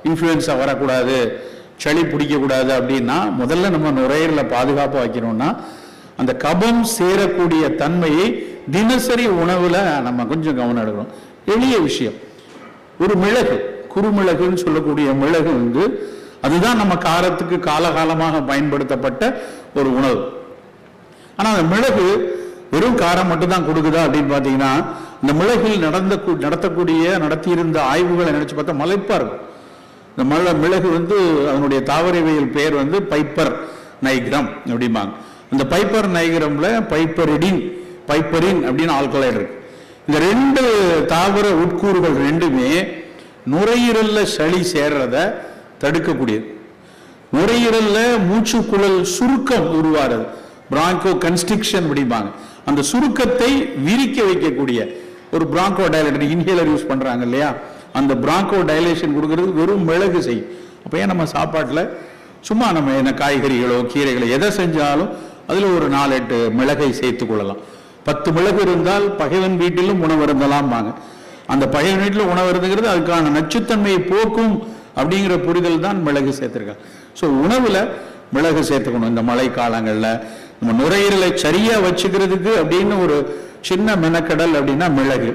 Influenza வரக்கூடாது, சளி பிடிக்கக்கூடாது அப்படின்னா முதல்ல நம்ம நுரையீரலை பாதுகாப்பாக வைக்கணும்னா அந்த கபம் சேரக்கூடிய தன்மையை தினசரி உணவுல நம்ம கொஞ்சம் கவனம் எடுக்கணும். எளிய விஷயம், ஒரு மிளகு, குறுமிளகுன்னு சொல்லக்கூடிய மிளகு வந்து அதுதான் நம்ம காரத்துக்கு காலகாலமாக பயன்படுத்தப்பட்ட ஒரு உணவு. ஆனா அந்த மிளகு வெறும் காரம் மட்டும் தான் கொடுக்குதா அப்படின்னு பாத்தீங்கன்னா, இந்த மிளகில் நடத்தியிருந்த ஆய்வுகளை நினைச்சு பார்த்தா மலைப்பா இருக்கும். இந்த மிளகு வந்து அதனுடைய தாவரவியல் பெயர் வந்து பைப்பர் நைக்ரம் அப்படிம்பாங்க. இந்த பைப்பர் நைக்ரம்ல பைப்பரின் அப்படின்னு ஆல்கலைடு இருக்கு. இந்த ரெண்டு தாவர உட்கூறுகள் ரெண்டுமே நுரையீரல்ல சளி சேர்றத தடுக்கக்கூடியது. நுரையீரல்ல மூச்சுக்குழல் சுருக்கம் உருவாறது, பிராங்கோ கன்ஸ்ட்ரிக்ஷன் அப்படிம்பாங்க. அந்த சுருக்கத்தை விரிக்க வைக்கக்கூடிய ஒரு பிராங்கோ டைலேட்டர், இன்ஹேலர் யூஸ் பண்றாங்க இல்லையா, அந்த பிராங்கோ டைலேஷன் கொடுக்கறது வெறும் மிளகு செய்யும். அப்போ ஏன் நம்ம சாப்பாட்டில் சும்மா நம்ம என்ன காய்கறிகளோ கீரைகளோ எதை செஞ்சாலும் அதில் ஒரு 4-8 மிளகை சேர்த்து கொள்ளலாம். 10 மிளகு இருந்தால் பகைவன் வீட்டிலும் உணவு இருந்தலாம்பாங்க. அந்த பகைவன் வீட்டில் உணவு இருந்துங்கிறது அதுக்கான நச்சுத்தன்மையை போக்கும் அப்படிங்கிற புரிதல் தான் மிளகு சேர்த்திருக்காங்க. ஸோ உணவுல மிளகு சேர்த்துக்கணும். இந்த மழை காலங்களில் நம்ம நுரையீரலை சரியா வச்சுக்கிறதுக்கு அப்படின்னு ஒரு சின்ன மெனக்கடல் அப்படின்னா மிளகு.